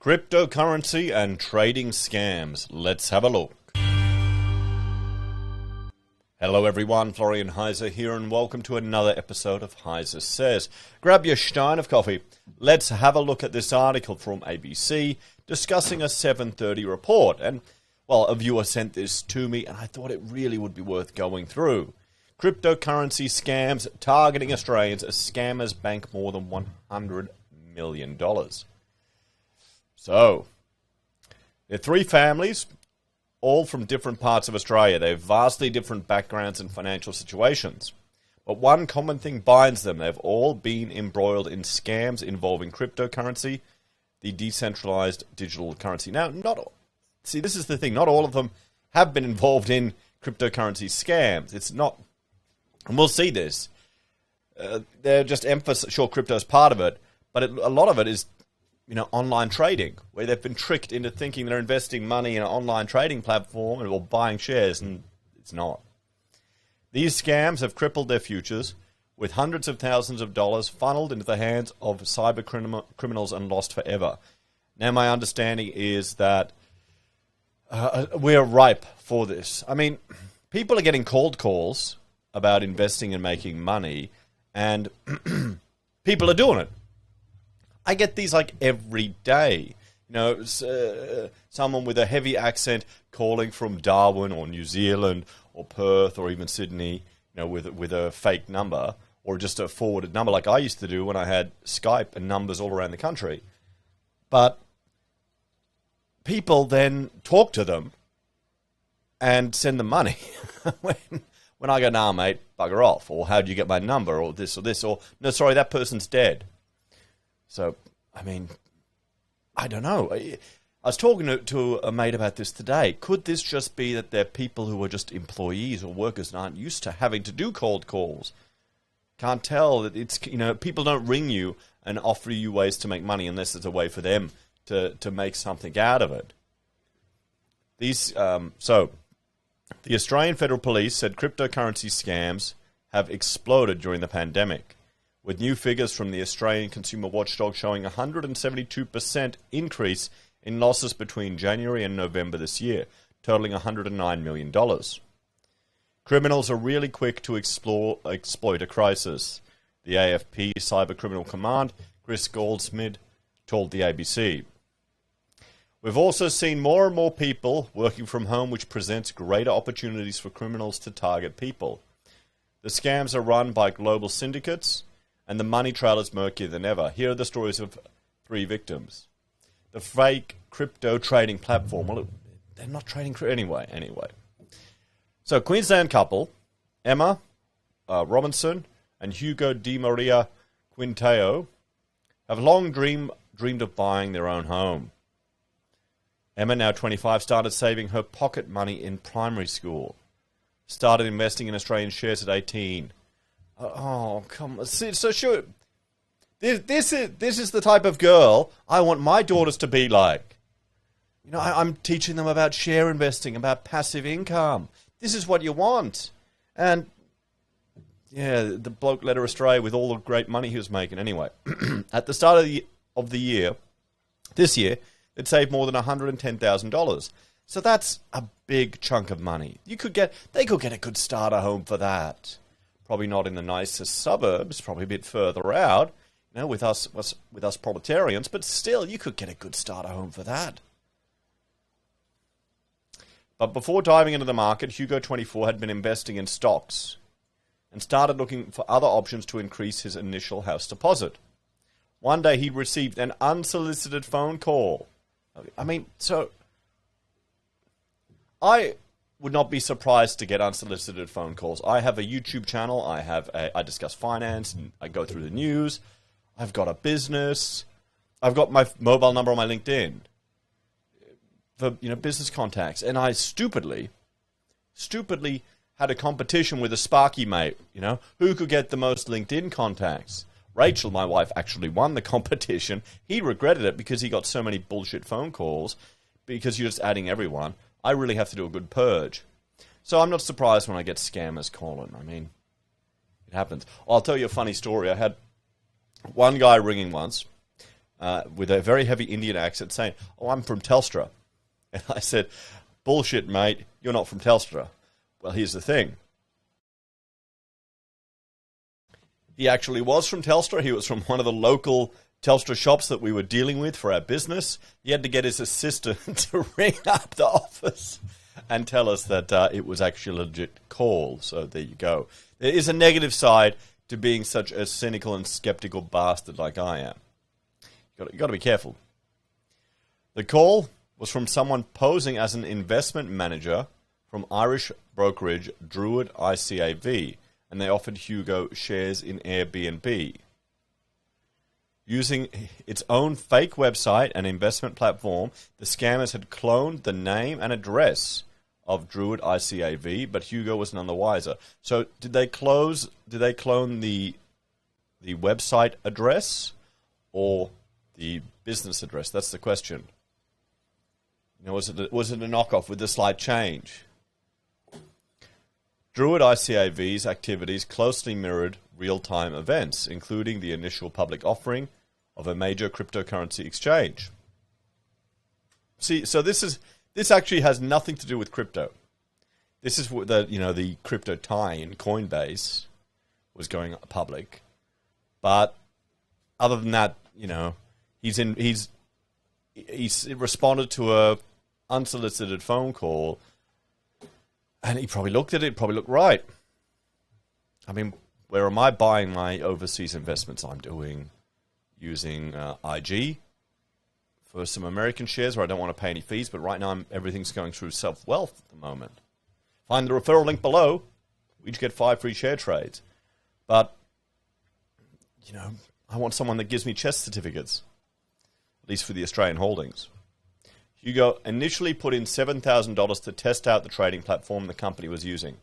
Cryptocurrency and trading scams. Let's have a look. Hello everyone, Florian.Heise here and welcome to another episode of HeiseSays. Grab your stein of coffee. Let's have a look at this article from ABC discussing a 7:30 report. And, well, a viewer sent this to me and I thought it really would be worth going through. Cryptocurrency scams targeting Australians as scammers bank more than $100 million. So, there are three families, all from different parts of Australia. They have vastly different backgrounds and financial situations. But one common thing binds them. They've all been embroiled in scams involving cryptocurrency, the decentralized digital currency. Now, this is the thing. Not all of them have been involved in cryptocurrency scams. It's not, and we'll see this. They're just sure, crypto is part of it, but a lot of it is online trading, where they've been tricked into thinking they're investing money in an online trading platform or buying shares, and it's not. These scams have crippled their futures, with hundreds of thousands of dollars funneled into the hands of cyber criminals and lost forever. Now, my understanding is that we're ripe for this. I mean, people are getting cold calls about investing and making money, and people are doing it. I get these like every day. Someone with a heavy accent calling from Darwin or New Zealand or Perth or even Sydney, with a fake number or just a forwarded number like I used to do when I had Skype and numbers all around the country. But people then talk to them and send them money. when I go, nah, mate, bugger off. Or how do you get my number? Or this or this. Or, no, sorry, that person's dead. So, I mean, I don't know. I was talking to a mate about this today. Could this just be that they're people who are just employees or workers and aren't used to having to do cold calls? Can't tell that it's, people don't ring you and offer you ways to make money unless it's a way for them to make something out of it. So, the Australian Federal Police said cryptocurrency scams have exploded during the pandemic, with new figures from the Australian Consumer Watchdog showing a 172% increase in losses between January and November this year, totaling $109 million. Criminals are really quick to exploit a crisis, the AFP Cyber Criminal Command, Chris Goldsmith, told the ABC. We've also seen more and more people working from home, which presents greater opportunities for criminals to target people. The scams are run by global syndicates, and the money trail is murkier than ever. Here are the stories of three victims. The fake crypto trading platform. Well, they're not trading anyway. So, Queensland couple, Emma Robinson and Hugo Di Maria Quinteo, have long dreamed of buying their own home. Emma, now 25, started saving her pocket money in primary school. Started investing in Australian shares at 18. Oh, come on. So sure, this is the type of girl I want my daughters to be like. I'm teaching them about share investing, about passive income. This is what you want. And, yeah, the bloke led her astray with all the great money he was making. Anyway, at the start of the year, this year, they'd saved more than $110,000. So that's a big chunk of money. They could get a good starter home for that. Probably not in the nicest suburbs, probably a bit further out, with us proletarians, but still, you could get a good starter home for that. But before diving into the market, Hugo, 24, had been investing in stocks and started looking for other options to increase his initial house deposit. One day, he received an unsolicited phone call. I would not be surprised to get unsolicited phone calls. I have a YouTube channel. I discuss finance and I go through the news. I've got a business. I've got my mobile number on my LinkedIn for business contacts. And I stupidly had a competition with a Sparky mate. Who could get the most LinkedIn contacts? Rachel, my wife, actually won the competition. He regretted it because he got so many bullshit phone calls because you're just adding everyone. I really have to do a good purge. So I'm not surprised when I get scammers calling. It happens. I'll tell you a funny story. I had one guy ringing once, with a very heavy Indian accent saying, "Oh, I'm from Telstra." And I said, "Bullshit, mate. You're not from Telstra." Well, here's the thing. He actually was from Telstra. He was from one of the local Telstra shops that we were dealing with for our business. He had to get his assistant to ring up the office and tell us that it was actually a legit call. So there you go. There is a negative side to being such a cynical and skeptical bastard like I am. You've got to be careful. The call was from someone posing as an investment manager from Irish brokerage Druid ICAV, and they offered Hugo shares in Airbnb. Using its own fake website and investment platform, the scammers had cloned the name and address of Druid ICAV, but Hugo was none the wiser. So did they clone the website address or the business address? That's the question. You know, was it a knockoff with a slight change? Druid ICAV's activities closely mirrored real-time events, including the initial public offering of a major cryptocurrency exchange. See, so this actually has nothing to do with crypto. This is what the crypto tie-in Coinbase was going public, but other than that, he's responded to a unsolicited phone call. And he probably looked at it, probably looked right. I mean, where am I buying my overseas investments? I'm doing using IG for some American shares where I don't want to pay any fees, but right now everything's going through SelfWealth at the moment. Find the referral link below. We each get 5 free share trades. But, I want someone that gives me CHESS certificates, at least for the Australian holdings. Hugo initially put in $7,000 to test out the trading platform the company was using.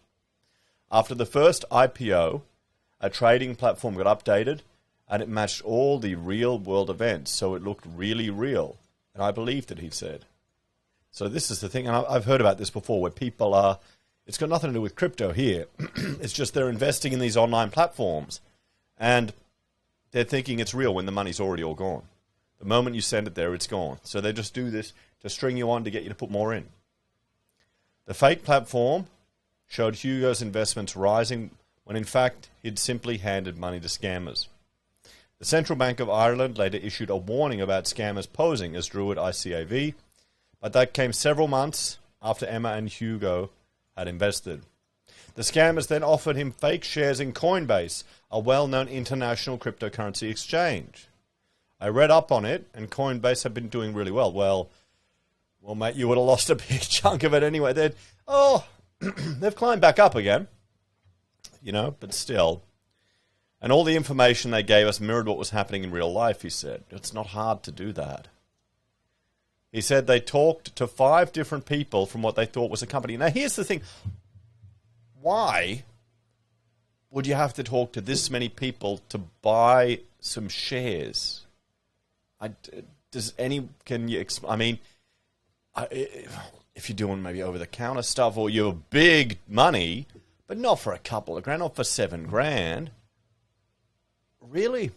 After the first IPO, a trading platform got updated and it matched all the real-world events, so it looked really real. And I believed it, he said. So this is the thing, and I've heard about this before, where people are... It's got nothing to do with crypto here. It's just they're investing in these online platforms, and they're thinking it's real when the money's already all gone. The moment you send it there, it's gone. So they just do this to string you on to get you to put more in. The fake platform showed Hugo's investments rising when in fact he'd simply handed money to scammers. The Central Bank of Ireland later issued a warning about scammers posing as Druid ICAV, but that came several months after Emma and Hugo had invested. The scammers then offered him fake shares in Coinbase, a well-known international cryptocurrency exchange. I read up on it, and Coinbase had been doing really well. Well, mate, you would have lost a big chunk of it anyway. They've climbed back up again, but still. And all the information they gave us mirrored what was happening in real life, he said. It's not hard to do that. He said they talked to 5 different people from what they thought was a company. Now, here's the thing. Why would you have to talk to this many people to buy some shares? Can you explain? I mean, if you're doing maybe over-the-counter stuff or you're big money, but not for a couple of grand, not for $7,000. Really?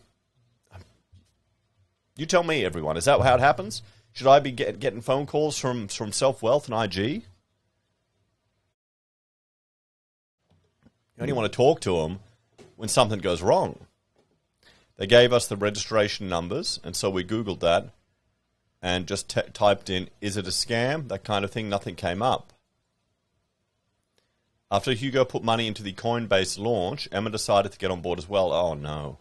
You tell me, everyone. Is that how it happens? Should I be getting phone calls from SelfWealth and IG? You only want to talk to them when something goes wrong. They gave us the registration numbers, and so we Googled that and just typed in, is it a scam? That kind of thing. Nothing came up. After Hugo put money into the Coinbase launch, Emma decided to get on board as well. Oh, no.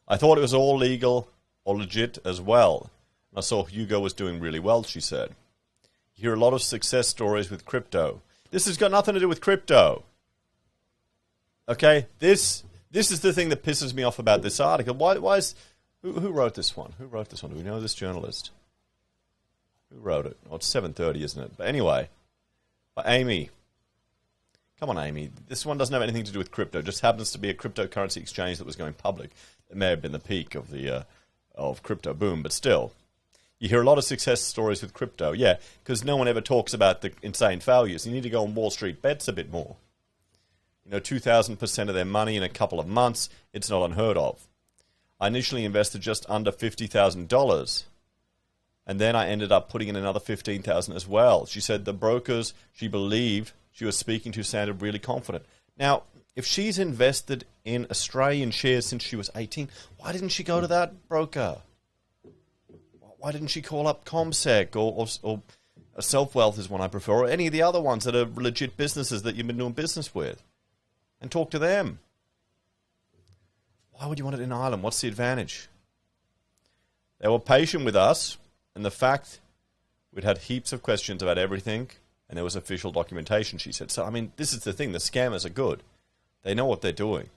I thought it was all legal or legit as well. I saw Hugo was doing really well, she said. You hear a lot of success stories with crypto. This has got nothing to do with crypto. Okay? This is the thing that pisses me off about this article. Why is... Who wrote this one? Who wrote this one? Do we know this journalist? Who wrote it? Oh, it's 7:30, isn't it? But anyway, by Amy. Come on, Amy. This one doesn't have anything to do with crypto. It just happens to be a cryptocurrency exchange that was going public. It may have been the peak of the of crypto boom, but still. You hear a lot of success stories with crypto. Yeah, because no one ever talks about the insane failures. You need to go on Wall Street bets a bit more. 2,000% of their money in a couple of months, it's not unheard of. I initially invested just under $50,000. And then I ended up putting in another $15,000 as well. She said the brokers she believed she was speaking to sounded really confident. Now, if she's invested in Australian shares since she was 18, why didn't she go to that broker? Why didn't she call up CommSec or SelfWealth is one I prefer, or any of the other ones that are legit businesses that you've been doing business with, and talk to them? Why would you want it in Ireland? What's the advantage? They were patient with us, and the fact we'd had heaps of questions about everything, and there was official documentation, she said. So, I mean, this is the thing. The scammers are good. They know what they're doing.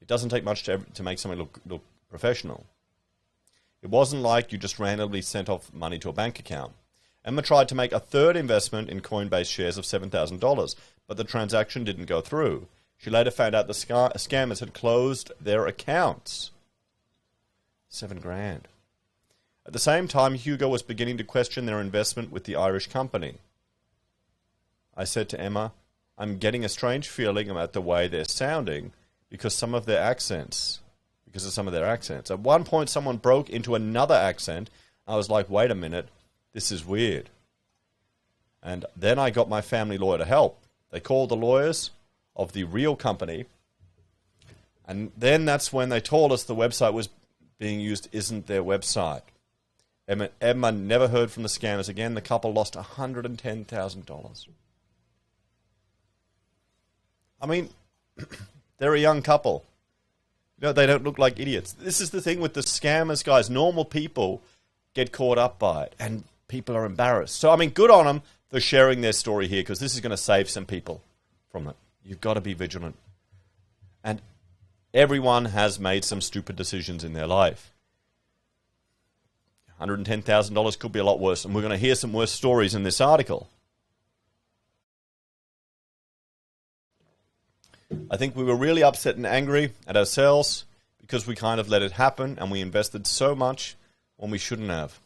It doesn't take much to make something look professional. It wasn't like you just randomly sent off money to a bank account. Emma tried to make a third investment in Coinbase shares of $7,000, but the transaction didn't go through. She later found out the scammers had closed their accounts. $7,000. At the same time, Hugo was beginning to question their investment with the Irish company. I said to Emma, I'm getting a strange feeling about the way they're sounding because of some of their accents. At one point, someone broke into another accent. I was like, wait a minute, this is weird. And then I got my family lawyer to help. They called the lawyers of the real company. And then that's when they told us the website was being used isn't their website. Emma never heard from the scammers again. The couple lost $110,000. I mean, they're a young couple. You know, they don't look like idiots. This is the thing with the scammers, guys. Normal people get caught up by it, and people are embarrassed. So, I mean, good on them for sharing their story here, because this is going to save some people from it. You've got to be vigilant. And everyone has made some stupid decisions in their life. $110,000 could be a lot worse, and we're going to hear some worse stories in this article. I think we were really upset and angry at ourselves because we kind of let it happen, and we invested so much when we shouldn't have.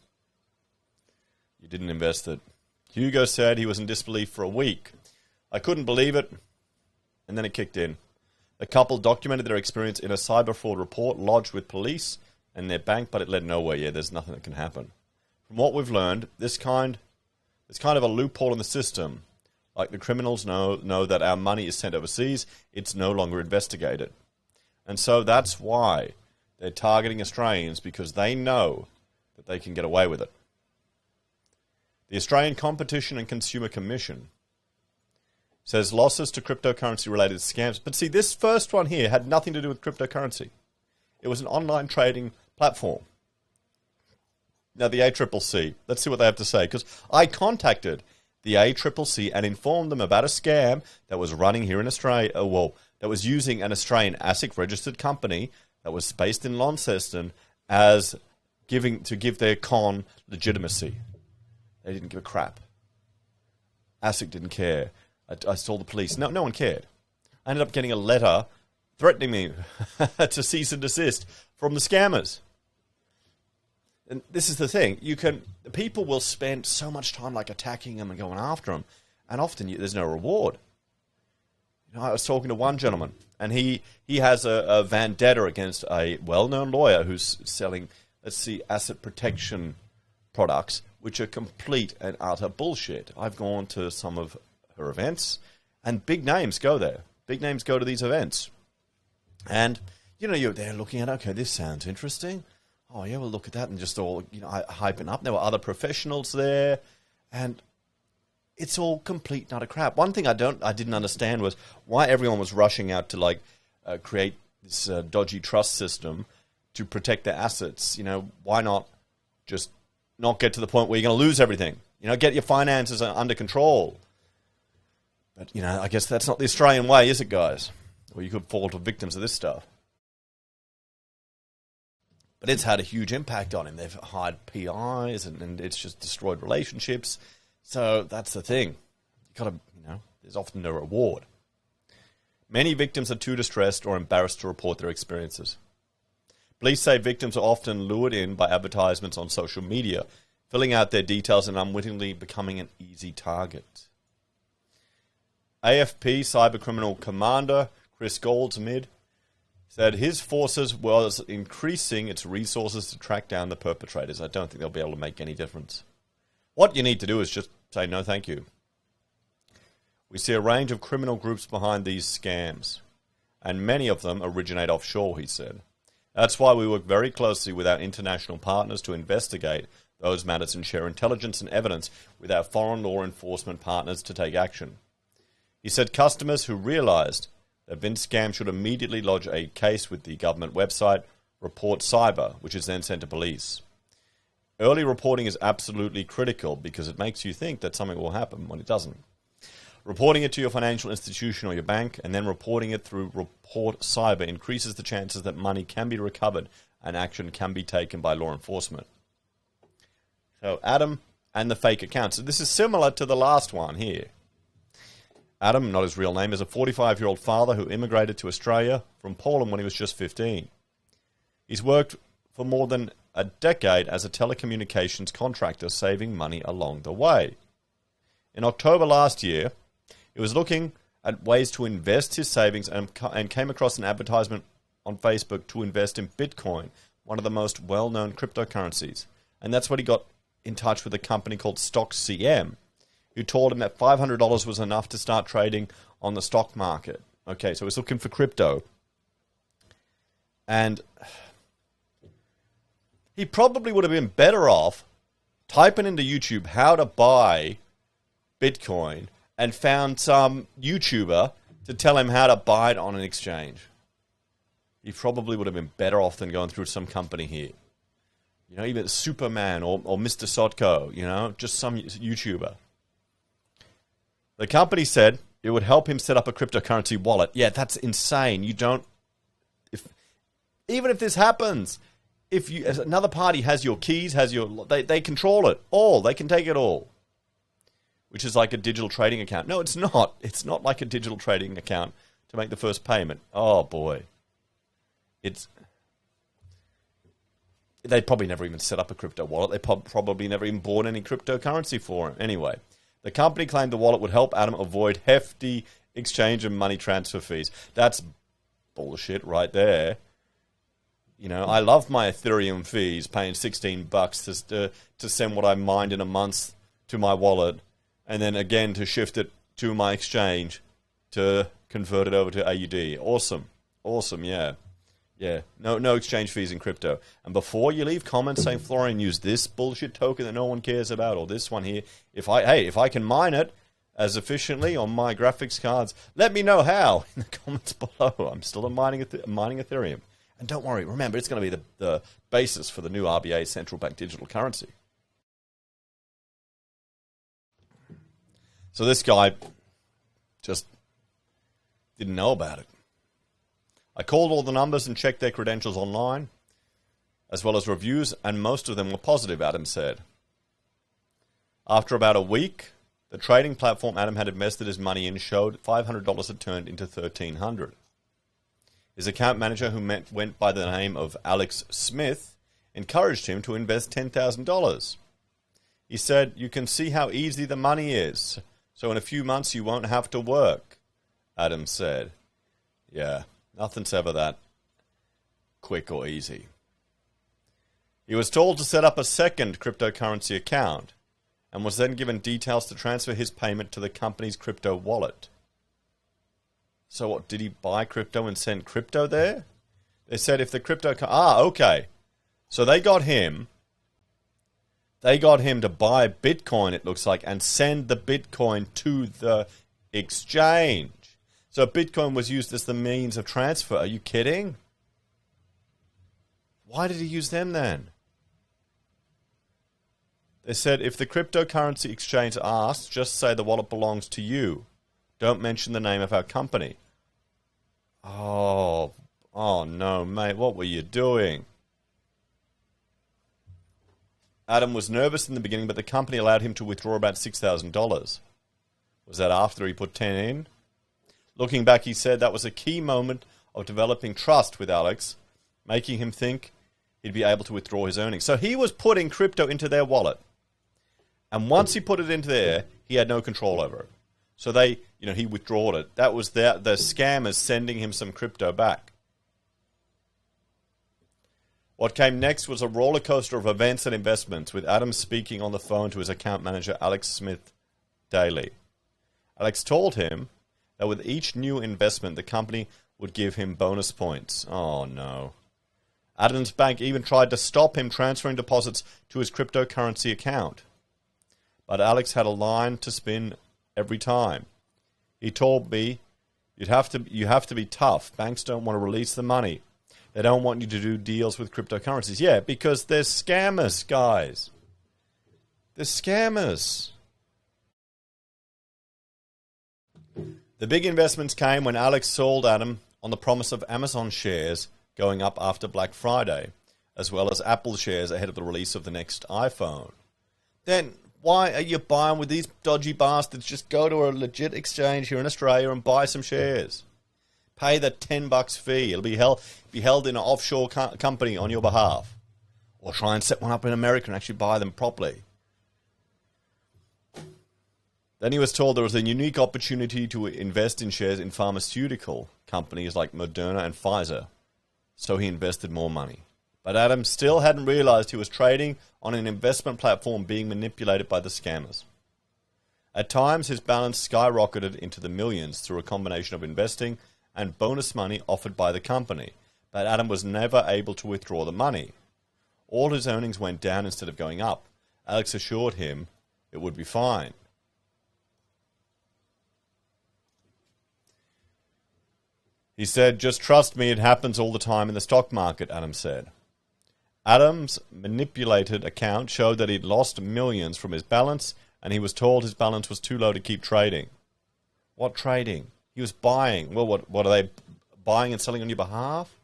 You didn't invest it. Hugo said he was in disbelief for a week. I couldn't believe it, and then it kicked in. The couple documented their experience in a cyber fraud report lodged with police and their bank, but it led nowhere. Yeah, there's nothing that can happen. From what we've learned, there's kind of a loophole in the system. Like the criminals know that our money is sent overseas, it's no longer investigated. And so that's why they're targeting Australians, because they know that they can get away with it. The Australian Competition and Consumer Commission says losses to cryptocurrency-related scams. But see, this first one here had nothing to do with cryptocurrency. It was an online trading platform. Now, the ACCC, let's see what they have to say, because I contacted the ACCC and informed them about a scam that was running here in Australia, that was using an Australian ASIC-registered company that was based in Launceston to give their con legitimacy. They didn't give a crap. ASIC didn't care. I told the police. No one cared. I ended up getting a letter threatening me to cease and desist from the scammers. And this is the thing. People will spend so much time like attacking them and going after them, and often there's no reward. You know, I was talking to one gentleman, and he has a vendetta against a well-known lawyer who's selling, asset protection products, which are complete and utter bullshit. I've gone to some of her events, and big names go there. Big names go to these events. And, you're there looking at, okay, this sounds interesting. Oh, yeah, we'll look at that, and just all, hyping up. There were other professionals there, and it's all complete nut of crap. One thing I didn't understand was why everyone was rushing out to, create this dodgy trust system to protect their assets. Why not just not get to the point where you're going to lose everything? Get your finances under control. But, I guess that's not the Australian way, is it, guys? Or you could fall to victims of this stuff. But it's had a huge impact on him. They've hired PIs, and it's just destroyed relationships. So that's the thing. There's often no reward. Many victims are too distressed or embarrassed to report their experiences. Police say victims are often lured in by advertisements on social media, filling out their details and unwittingly becoming an easy target. AFP cybercriminal commander Chris Goldsmid said his forces was increasing its resources to track down the perpetrators. I don't think they'll be able to make any difference. What you need to do is just say no thank you. We see a range of criminal groups behind these scams, and many of them originate offshore, he said. That's why we work very closely with our international partners to investigate those matters and share intelligence and evidence with our foreign law enforcement partners to take action. He said customers who realized they've been scammed should immediately lodge a case with the government website, Report Cyber, which is then sent to police. Early reporting is absolutely critical because it makes you think that something will happen when it doesn't. Reporting it to your financial institution or your bank and then reporting it through Report Cyber increases the chances that money can be recovered and action can be taken by law enforcement. So Adam and the fake account. So this is similar to the last one here. Adam, not his real name, is a 45-year-old father who immigrated to Australia from Poland when he was just 15. He's worked for more than a decade as a telecommunications contractor, saving money along the way. In October last year, he was looking at ways to invest his savings and came across an advertisement on Facebook to invest in Bitcoin, one of the most well-known cryptocurrencies. And that's when he got in touch with a company called StockCM, who told him that $500 was enough to start trading on the stock market. Okay, so he's looking for crypto. And he probably would have been better off typing into YouTube how to buy Bitcoin and found some YouTuber to tell him how to buy it on an exchange. He probably would have been better off than going through some company here. You know, even Superman or Mr. Sotko, you know, just some YouTuber. The company said it would help him set up a cryptocurrency wallet. Yeah, that's insane. You don't... Even if this happens, if another party has your keys, they control it all. They can take it all. Which is like a digital trading account. No, it's not. It's not like a digital trading account to make the first payment. Oh, boy. They probably never even set up a crypto wallet. They probably never even bought any cryptocurrency for him. Anyway, the company claimed the wallet would help Adam avoid hefty exchange and money transfer fees. That's bullshit right there. You know, I love my Ethereum fees, paying $16 to send what I mined in a month to my wallet, and then again to shift it to my exchange to convert it over to AUD. Awesome, yeah. Yeah, no exchange fees in crypto. And before you leave comments saying, Florian, use this bullshit token that no one cares about, or this one here, if I can mine it as efficiently on my graphics cards, let me know how in the comments below. I'm still mining Ethereum. And don't worry, remember, it's going to be the basis for the new RBA central bank digital currency. So this guy just didn't know about it. I called all the numbers and checked their credentials online, as well as reviews, and most of them were positive, Adam said. After about a week, the trading platform Adam had invested his money in showed $500 had turned into $1,300. His account manager, who went by the name of Alex Smith, encouraged him to invest $10,000. He said, "You can see how easy the money is, so in a few months you won't have to work," Adam said. Yeah, nothing's ever that quick or easy. He was told to set up a second cryptocurrency account and was then given details to transfer his payment to the company's crypto wallet. So what, did he buy crypto and send crypto there? They said if the crypto... okay. So they got him to buy Bitcoin, it looks like, and send the Bitcoin to the exchange. So Bitcoin was used as the means of transfer. Are you kidding? Why did he use them then? They said if the cryptocurrency exchange asks, just say the wallet belongs to you. Don't mention the name of our company. Oh no, mate, what were you doing? Adam was nervous in the beginning, but the company allowed him to withdraw about $6,000. Was that after he put 10 in? Looking back, he said that was a key moment of developing trust with Alex, making him think he'd be able to withdraw his earnings. So he was putting crypto into their wallet. And once he put it into there, he had no control over it. So he withdrawed it. That was the scammers sending him some crypto back. What came next was a roller coaster of events and investments, with Adam speaking on the phone to his account manager, Alex Smith, daily. Alex told him that with each new investment, the company would give him bonus points. Oh no. Adam's bank even tried to stop him transferring deposits to his cryptocurrency account. But Alex had a line to spin every time. He told me, you have to be tough. Banks don't want to release the money. They don't want you to do deals with cryptocurrencies. Yeah, because they're scammers, guys. They're scammers. The big investments came when Alex sold Adam on the promise of Amazon shares going up after Black Friday, as well as Apple shares ahead of the release of the next iPhone. Then why are you buying with these dodgy bastards? Just go to a legit exchange here in Australia and buy some shares. Pay the $10 fee. It'll be held in an offshore company on your behalf. Or try and set one up in America and actually buy them properly. Then he was told there was a unique opportunity to invest in shares in pharmaceutical companies like Moderna and Pfizer. So he invested more money. But Adam still hadn't realized he was trading on an investment platform being manipulated by the scammers. At times, his balance skyrocketed into the millions through a combination of investing and bonus money offered by the company, but Adam was never able to withdraw the money. All his earnings went down instead of going up. Alex assured him it would be fine. He said, "Just trust me, it happens all the time in the stock market," Adam said. Adam's manipulated account showed that he'd lost millions from his balance, and he was told his balance was too low to keep trading. What trading? He was buying. Well, what are they buying and selling on your behalf?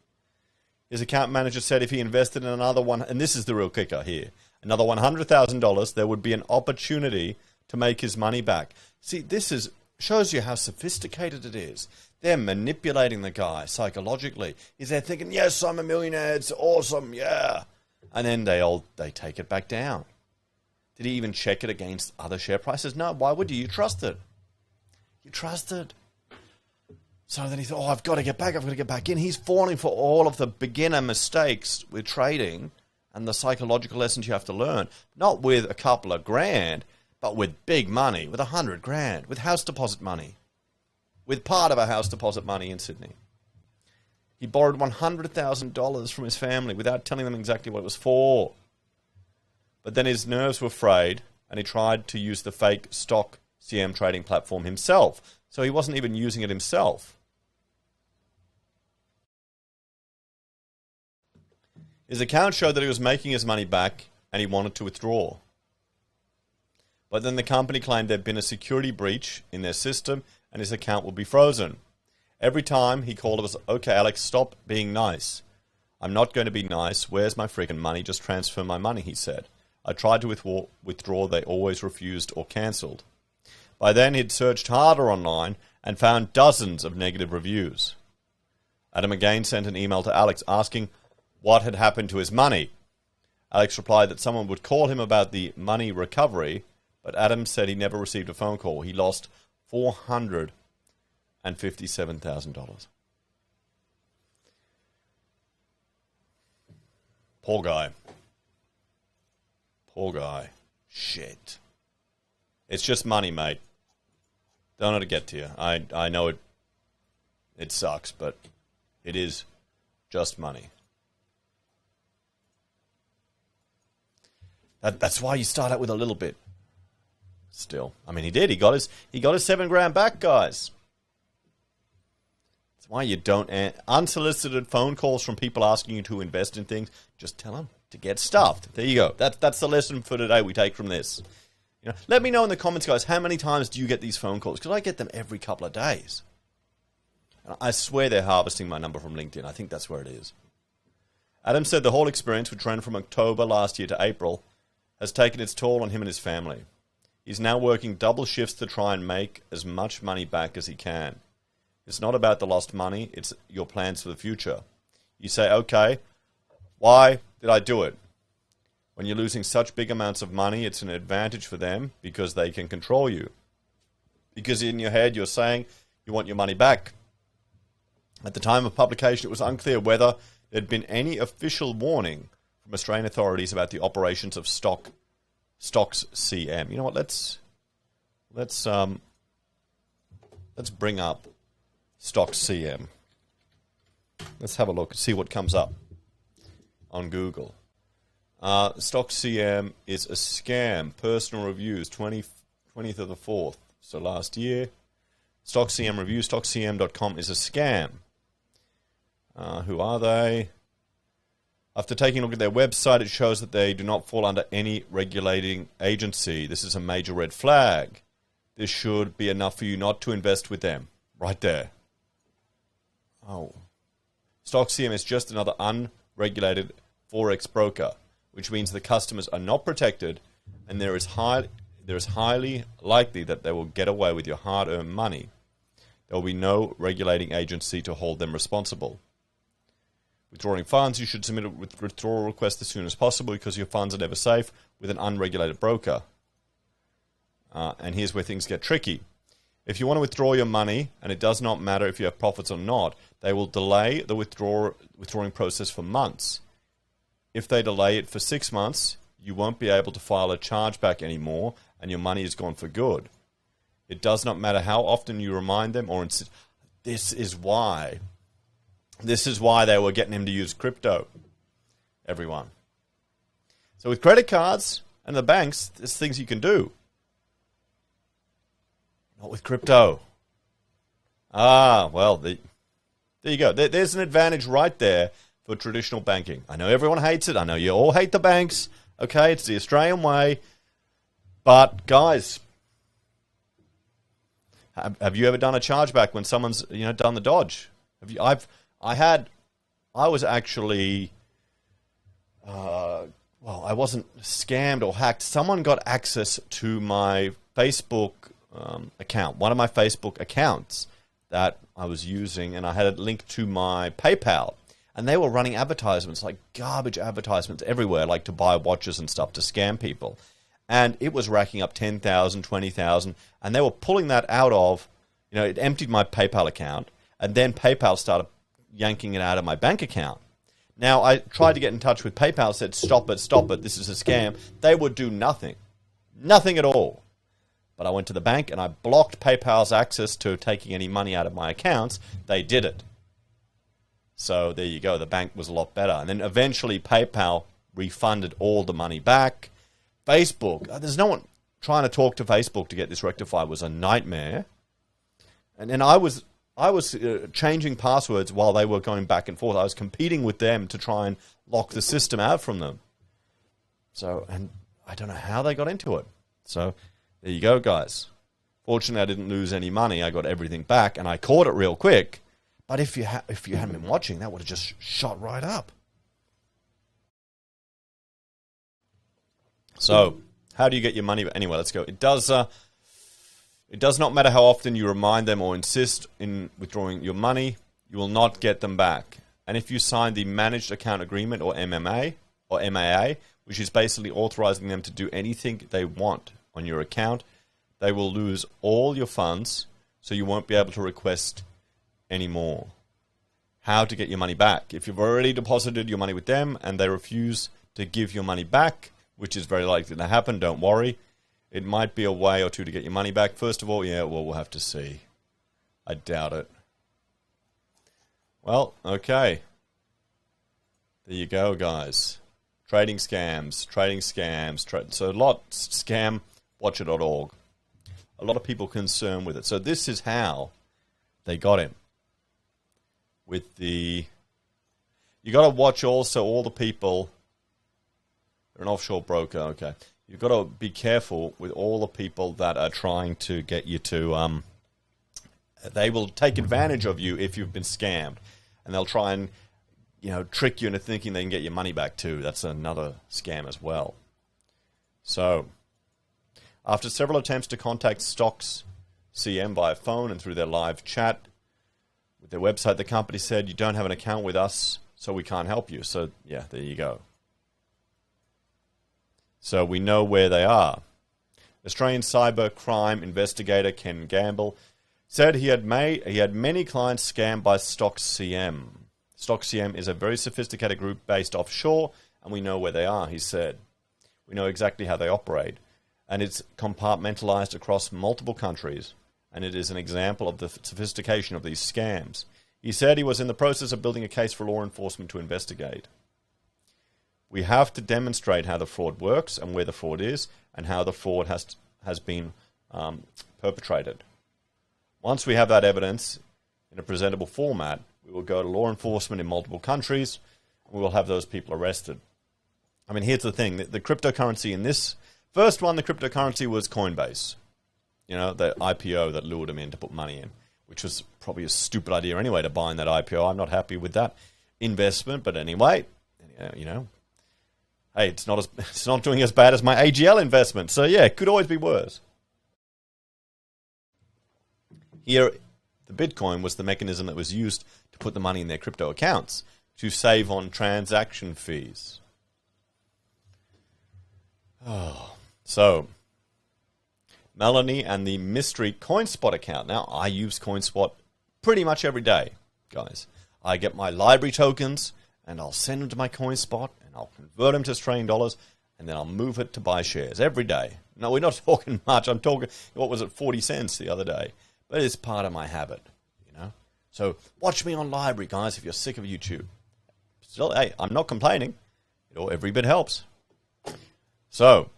His account manager said if he invested in another one, and this is the real kicker here, another $100,000, there would be an opportunity to make his money back. See, this shows you how sophisticated it is. They're manipulating the guy psychologically. He's there thinking, yes, I'm a millionaire, it's awesome, yeah. And then they take it back down. Did he even check it against other share prices? No, why would you? You trust it. You trust it. So then he thought, I've got to get back in. He's falling for all of the beginner mistakes with trading and the psychological lessons you have to learn. Not with a couple of grand, but with big money, with $100,000, with house deposit money. With part of a house deposit money in Sydney. He borrowed $100,000 from his family without telling them exactly what it was for. But then his nerves were frayed, and he tried to use the fake stock CM trading platform himself. So he wasn't even using it himself. His account showed that he was making his money back, and he wanted to withdraw. But then the company claimed there'd been a security breach in their system, and his account would be frozen. Every time he called us, okay, Alex, stop being nice. I'm not going to be nice. Where's my freaking money? Just transfer my money, he said. I tried to withdraw. They always refused or cancelled. By then, he'd searched harder online and found dozens of negative reviews. Adam again sent an email to Alex asking what had happened to his money. Alex replied that someone would call him about the money recovery, but Adam said he never received a phone call. He lost $457,000. Poor guy. Poor guy. Shit. It's just money, mate. Don't let it get to you. I know it sucks, but it is just money. That's why you start out with a little bit. Still, I mean, he did. He got his $7,000 back, guys. That's why you don't unsolicited phone calls from people asking you to invest in things. Just tell them to get stuffed. There you go. That's the lesson for today we take from this. You know, let me know in the comments, guys. How many times do you get these phone calls? Because I get them every couple of days. And I swear they're harvesting my number from LinkedIn. I think that's where it is. Adam said the whole experience, which ran from October last year to April, has taken its toll on him and his family. He's now working double shifts to try and make as much money back as he can. It's not about the lost money, it's your plans for the future. You say, okay, why did I do it? When you're losing such big amounts of money, it's an advantage for them because they can control you. Because in your head, you're saying you want your money back. At the time of publication, it was unclear whether there'd been any official warning from Australian authorities about the operations of Stocks CM. You know what? Let's bring up Stocks CM. Let's have a look and see what comes up on Google. Stocks CM is a scam. Personal reviews, 20th of the 4th. So last year. Stocks CM review, stockscm.com is a scam. Who are they? After taking a look at their website, it shows that they do not fall under any regulating agency. This is a major red flag. This should be enough for you not to invest with them. Right there. Oh. Stocks CM is just another unregulated Forex broker, which means the customers are not protected, and there is highly likely that they will get away with your hard-earned money. There will be no regulating agency to hold them responsible. Withdrawing funds, you should submit a withdrawal request as soon as possible because your funds are never safe with an unregulated broker. And here's where things get tricky. If you want to withdraw your money, and it does not matter if you have profits or not, they will delay the withdrawing process for months. If they delay it for 6 months, you won't be able to file a chargeback anymore, and your money is gone for good. It does not matter how often you remind them or insist. This is why they were getting him to use crypto, everyone. So with credit cards and the banks, there's things you can do. Not with crypto. Well, there you go. There's an advantage right there for traditional banking. I know everyone hates it. I know you all hate the banks. Okay, it's the Australian way. But guys, have you ever done a chargeback when someone's done the dodge? I was actually I wasn't scammed or hacked. Someone got access to my Facebook account, one of my Facebook accounts that I was using, and I had it linked to my PayPal. And they were running advertisements, like garbage advertisements everywhere, like to buy watches and stuff to scam people. And it was racking up 10,000, 20,000, and they were pulling that out of, it emptied my PayPal account, and then PayPal started yanking it out of my bank account. Now, I tried to get in touch with PayPal, said, stop it, this is a scam. They would do nothing at all. But I went to the bank and I blocked PayPal's access to taking any money out of my accounts. They did it. So there you go. The bank was a lot better. And then eventually PayPal refunded all the money back. Facebook, there's no one trying to talk to Facebook to get this rectified was a nightmare. And then I was changing passwords while they were going back and forth. I was competing with them to try and lock the system out from them. So, and I don't know how they got into it. So there you go, guys. Fortunately, I didn't lose any money. I got everything back, and I caught it real quick. But if you hadn't been watching, that would have just shot right up. So, how do you get your money? Anyway, let's go. It does not matter how often you remind them or insist in withdrawing your money, you will not get them back. And if you sign the Managed Account Agreement, or MAA, which is basically authorizing them to do anything they want on your account, they will lose all your funds, so you won't be able to request any more. How to get your money back? If you've already deposited your money with them and they refuse to give your money back, which is very likely to happen, don't worry. It might be a way or two to get your money back. First of all, we'll have to see. I doubt it. Well, okay. There you go, guys. Trading scams. So scamwatcher.org. A lot of people concerned with it. So this is how they got him. You got to watch also all the people. They're an offshore broker, okay. You've got to be careful with all the people that are trying to get you to, they will take advantage of you if you've been scammed. And they'll try and, trick you into thinking they can get your money back too. That's another scam as well. So, after several attempts to contact Stocks CM via phone and through their live chat with their website, the company said, you don't have an account with us, so we can't help you. So, yeah, there you go. So we know where they are. Australian cyber crime investigator Ken Gamble said he had many clients scammed by Stocks CM. StockCM is a very sophisticated group based offshore, and we know where they are, he said. We know exactly how they operate, and it's compartmentalized across multiple countries, and it is an example of the sophistication of these scams. He said he was in the process of building a case for law enforcement to investigate. We have to demonstrate how the fraud works and where the fraud is and how the fraud has been perpetrated. Once we have that evidence in a presentable format, we will go to law enforcement in multiple countries and we will have those people arrested. I mean, here's the thing. The cryptocurrency in this first one, the cryptocurrency was Coinbase. You know, the IPO that lured them in to put money in, which was probably a stupid idea anyway to buy in that IPO. I'm not happy with that investment, but anyway, you know, hey, it's not doing as bad as my AGL investment. So yeah, it could always be worse. Here, the Bitcoin was the mechanism that was used to put the money in their crypto accounts to save on transaction fees. Oh, so Melanie and the mystery CoinSpot account. Now, I use CoinSpot pretty much every day, guys. I get my library tokens, and I'll send them to my CoinSpot, and I'll convert them to Australian dollars, and then I'll move it to buy shares every day. No, we're not talking much. I'm talking, what was it, 40 cents the other day. But it's part of my habit, you know. So watch me on library, guys, if you're sick of YouTube. Still, hey, I'm not complaining. Every bit helps. So,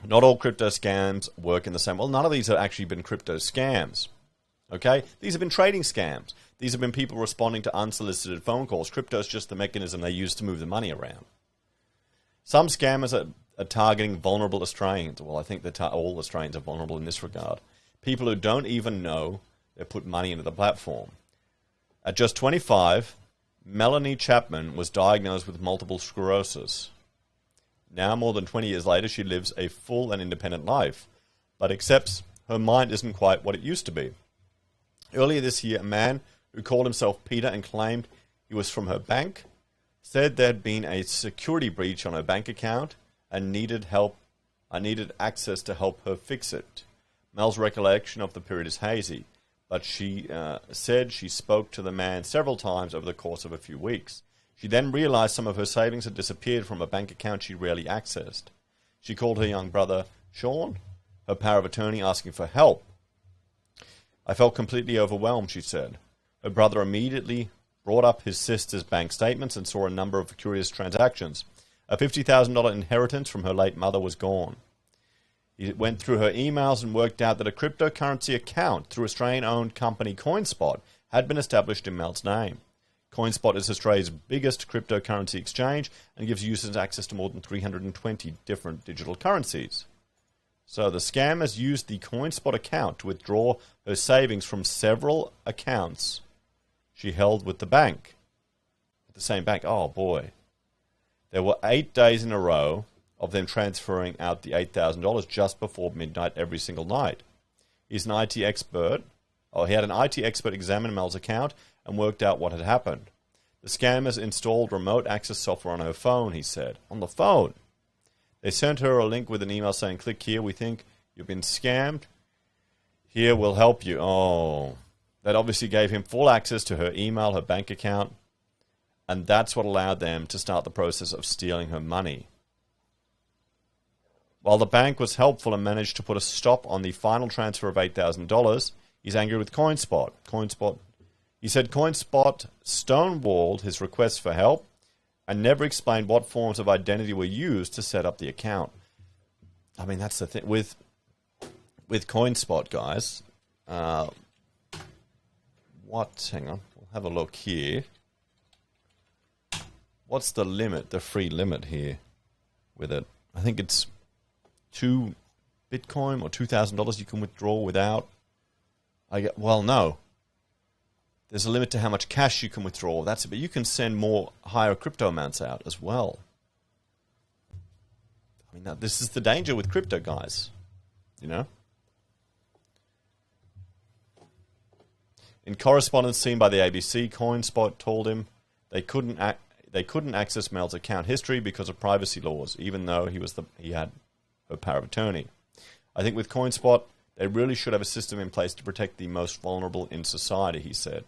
not all crypto scams work in the same. Well, none of these have actually been crypto scams. Okay? These have been trading scams. These have been people responding to unsolicited phone calls. Crypto is just the mechanism they use to move the money around. Some scammers are targeting vulnerable Australians. Well, I think that all Australians are vulnerable in this regard. People who don't even know they put money into the platform. At just 25, Melanie Chapman was diagnosed with multiple sclerosis. Now, more than 20 years later, she lives a full and independent life, but accepts her mind isn't quite what it used to be. Earlier this year, a man who called himself Peter and claimed he was from her bank said there had been a security breach on her bank account and needed access to help her fix it. Mel's recollection of the period is hazy, but she said she spoke to the man several times over the course of a few weeks. She then realized some of her savings had disappeared from a bank account she rarely accessed. She called her young brother, Sean, her power of attorney, asking for help. I felt completely overwhelmed, she said. Her brother immediately brought up his sister's bank statements and saw a number of curious transactions. A $50,000 inheritance from her late mother was gone. He went through her emails and worked out that a cryptocurrency account through Australian-owned company CoinSpot had been established in Mel's name. CoinSpot is Australia's biggest cryptocurrency exchange and gives users access to more than 320 different digital currencies. So the scammers used the CoinSpot account to withdraw her savings from several accounts she held with the bank. With the same bank. Oh boy. There were 8 days in a row of them transferring out the $8,000 just before midnight every single night. He's an IT expert. He had an IT expert examine Mel's account and worked out what had happened. The scammers installed remote access software on her phone, he said. On the phone. They sent her a link with an email saying, click here, we think you've been scammed. Here, we'll help you. Oh, that obviously gave him full access to her email, her bank account, and that's what allowed them to start the process of stealing her money. While the bank was helpful and managed to put a stop on the final transfer of $8,000, he's angry with CoinSpot. He said CoinSpot stonewalled his requests for help and never explained what forms of identity were used to set up the account. I mean, that's the thing. With CoinSpot, guys, hang on, we'll have a look here. What's the limit, the free limit here with it? I think it's 2 Bitcoin or $2,000 you can withdraw without. No. There's a limit to how much cash you can withdraw. That's it. But you can send more higher crypto amounts out as well. I mean, this is the danger with crypto, guys. You know? In correspondence seen by the ABC, CoinSpot told him they couldn't access Mel's account history because of privacy laws, even though he had her power of attorney. I think with CoinSpot, they really should have a system in place to protect the most vulnerable in society, he said.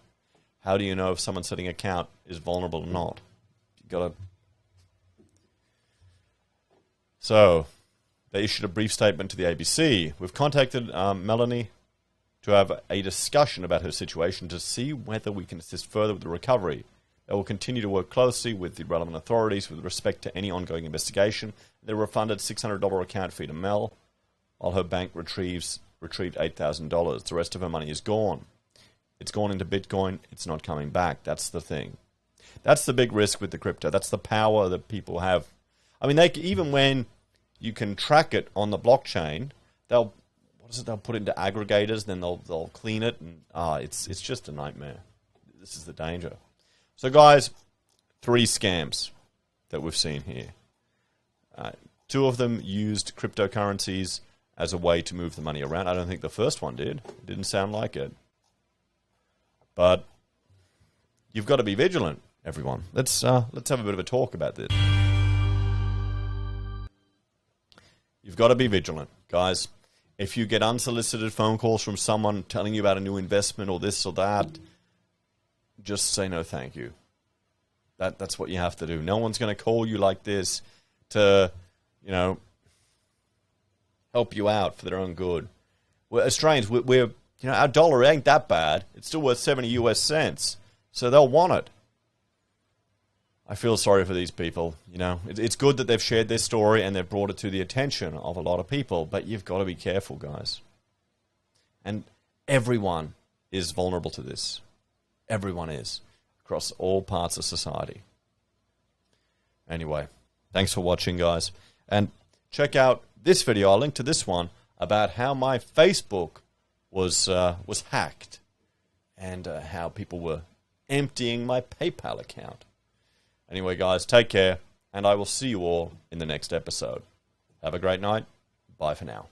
How do you know if someone's setting account is vulnerable or not? You got to. So, they issued a brief statement to the ABC. We've contacted Melanie to have a discussion about her situation to see whether we can assist further with the recovery. They will continue to work closely with the relevant authorities with respect to any ongoing investigation. They refunded $600 account fee to Mel, while her bank retrieved $8,000. The rest of her money is gone. It's gone into Bitcoin. It's not coming back. That's the thing. That's the big risk with the crypto. That's the power that people have. I mean, even when you can track it on the blockchain, they'll put it into aggregators, then they'll clean it, and it's just a nightmare. This is the danger. So, guys, 3 scams that we've seen here. 2 of them used cryptocurrencies as a way to move the money around. I don't think the first one did. It didn't sound like it. But you've got to be vigilant, everyone. Let's have a bit of a talk about this. You've got to be vigilant, guys. If you get unsolicited phone calls from someone telling you about a new investment or this or that, just say no thank you. That's what you have to do. No one's going to call you like this to, help you out for their own good. We're Australians, we're our dollar ain't that bad. It's still worth 70 US cents. So they'll want it. I feel sorry for these people. It's good that they've shared their story and they've brought it to the attention of a lot of people, but you've got to be careful, guys. And everyone is vulnerable to this. Everyone is, across all parts of society. Anyway, thanks for watching, guys. And check out this video. I'll link to this one about how my Facebook was hacked and how people were emptying my PayPal account. Anyway, guys, take care, and I will see you all in the next episode. Have a great night. Bye for now.